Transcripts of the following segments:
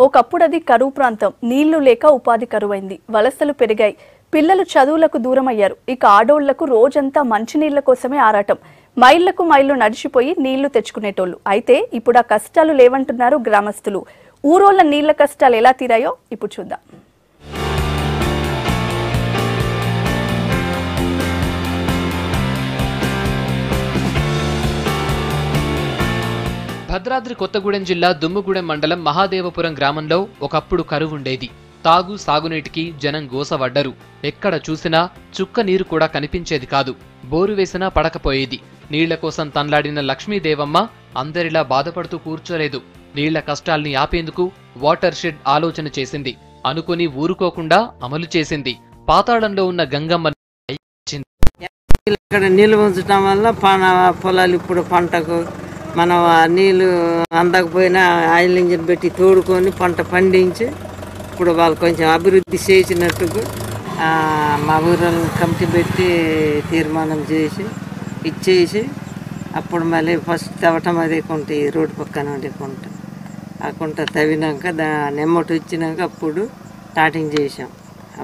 ఒకప్పుడది కరువు ప్రాంతం. నీళ్లు లేక ఉపాధి కరువైంది. వలసలు పెరిగాయి. పిల్లలు చదువులకు దూరమయ్యారు. ఇక ఆడోళ్లకు రోజంతా మంచినీళ్ల కోసమే ఆరాటం. మైళ్లకు మైళ్లు నడిచిపోయి నీళ్లు తెచ్చుకునేటోళ్లు. అయితే ఇప్పుడు ఆ కష్టాలు లేవంటున్నారు గ్రామస్తులు. ఊరోళ్ల నీళ్ల కష్టాలు ఎలా తీరాయో ఇప్పుడు చూద్దాం. భద్రాద్రి కొత్తగూడెం జిల్లా దుమ్ముగూడెం మండలం మహాదేవపురం గ్రామంలో ఒకప్పుడు కరువు ఉండేది. తాగు సాగునీటికి జనం గోసవడ్డరు. ఎక్కడ చూసినా చుక్క నీరు కూడా కనిపించేది కాదు. బోరు వేసినా పడకపోయేది. నీళ్ల కోసం తన్లాడిన లక్ష్మీదేవమ్మ అందరిలా బాధపడుతూ కూర్చోలేదు. నీళ్ల కష్టాల్ని ఆపేందుకు వాటర్ షెడ్ ఆలోచన చేసింది. అనుకుని ఊరుకోకుండా అమలు చేసింది. పాతాళంలో ఉన్న గంగమ్మ ఇక్కడ నీళ్లు ఉంచడం వల్ల పొలాలు ఇప్పుడు పంటకు మనం నీళ్లు అందకపోయినా ఆయిల్ ఇంజిన్ పెట్టి తోడుకొని పంట పండించి ఇప్పుడు వాళ్ళు కొంచెం అభివృద్ధి చేసినట్టుకు మా ఊరిలో కమిటీ పెట్టి తీర్మానం చేసి ఇచ్చేసి అప్పుడు మళ్ళీ ఫస్ట్ తవ్వటం అదే కుంట ఈ రోడ్డు పక్కన ఉండే కుంట ఆ కుంట తవ్వినాక నెమ్మటి వచ్చినాక అప్పుడు స్టార్టింగ్ చేసాం.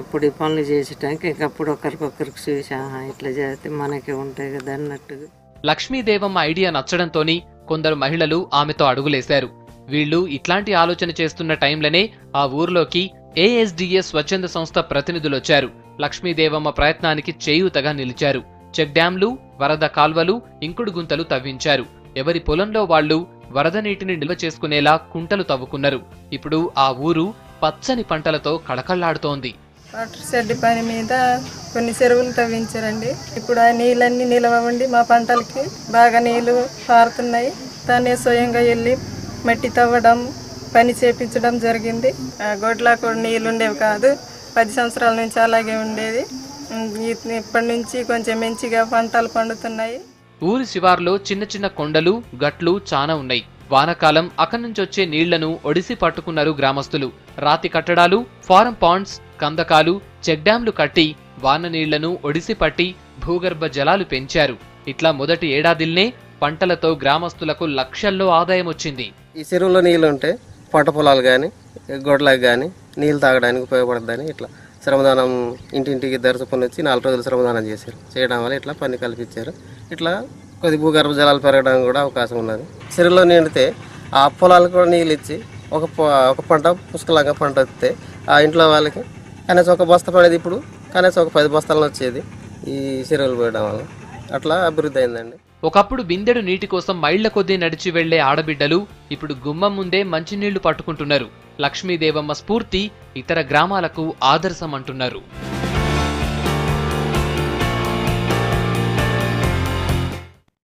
అప్పుడు ఈ పనులు చేసేటానికి ఇంకప్పుడు ఒకరికొకరికి చూసా ఇట్లా చేస్తే మనకే ఉంటాయి కదా అన్నట్టుగా. లక్ష్మీదేవమ్మ ఐడియా నచ్చడంతోని కొందరు మహిళలు ఆమెతో అడుగులేశారు. వీళ్లు ఇట్లాంటి ఆలోచన చేస్తున్న టైంలోనే ఆ ఊర్లోకి ఏఎస్డిఎస్ స్వచ్ఛంద సంస్థ ప్రతినిధులొచ్చారు. లక్ష్మీదేవమ్మ ప్రయత్నానికి చేయూతగా నిలిచారు. చెక్ డ్యాంలు, వరద కాల్వలు, ఇంకుడు గుంతలు తవ్వించారు. ఎవరి పొలంలో వాళ్లు వరద నీటిని నిల్వ చేసుకునేలా కుంటలు తవ్వుకున్నారు. ఇప్పుడు ఆ ఊరు పచ్చని పంటలతో కళకళ్లాడుతోంది. వాటర్ షెడ్ పని మీద కొన్ని చెరువులు తవ్వించారండి. ఇప్పుడు ఆ నీళ్ళన్నీ నిలవండి మా పంటలకి బాగా నీళ్లు పారుతున్నాయి. దాన్ని స్వయంగా వెళ్ళి మట్టి తవ్వడం పని చేపించడం జరిగింది. గొడ్లా కూడా నీళ్ళు ఉండేవి కాదు. 10 సంవత్సరాల నుంచి అలాగే ఉండేది. ఇప్పటి నుంచి కొంచెం మంచిగా పంటలు పండుతున్నాయి. ఊరి శివార్లో చిన్న చిన్న కొండలు, గట్లు చాలా ఉన్నాయి. వానకాలం అక్కడి నుంచి వచ్చే నీళ్లను ఒడిసి పట్టుకున్నారు గ్రామస్తులు. రాతి కట్టడాలు, ఫారం పాండ్స్, కందకాలు, చెక్ డ్యాంలు కట్టి వాన నీళ్లను ఒడిసి పట్టి భూగర్భ జలాలు పెంచారు. ఇట్లా మొదటి ఏడాదిల్నే పంటలతో గ్రామస్తులకు లక్షల్లో ఆదాయం వచ్చింది. ఈ చెరువులో నీళ్లు ఉంటే పంట పొలాలు కానీ గొడ్లకు కానీ నీళ్లు తాగడానికి ఉపయోగపడుతుందని ఇట్లా శ్రమదానం ఇంటింటికి దర్శకుని వచ్చి 4 రోజులు శ్రమదానం చేశారు. చేయడం వల్ల ఇట్లా పని కల్పించారు. ఇట్లా కొద్ది భూగర్భ జలాలు పెరగడానికి కూడా అవకాశం ఉన్నది. చెరువులో నిండితే ఆ పొలాలకు కూడా నీళ్ళు ఇచ్చి ఒక పంట పుష్కలంగా పంట వస్తే ఆ ఇంట్లో వాళ్ళకి కనీసం ఒక బస్తా పడేది. ఇప్పుడు కనీసం ఒక 10 బస్తాలను వచ్చేది ఈ చెరువులు పోయడం వల్ల. అట్లా అభివృద్ధి అయిందండి. ఒకప్పుడు బిందెడు నీటి కోసం మైళ్ల కొద్దీ నడిచి వెళ్లే ఆడబిడ్డలు ఇప్పుడు గుమ్మం ముందే మంచినీళ్లు పట్టుకుంటున్నారు. లక్ష్మీదేవమ్మ స్ఫూర్తి ఇతర గ్రామాలకు ఆదర్శం అంటున్నారు.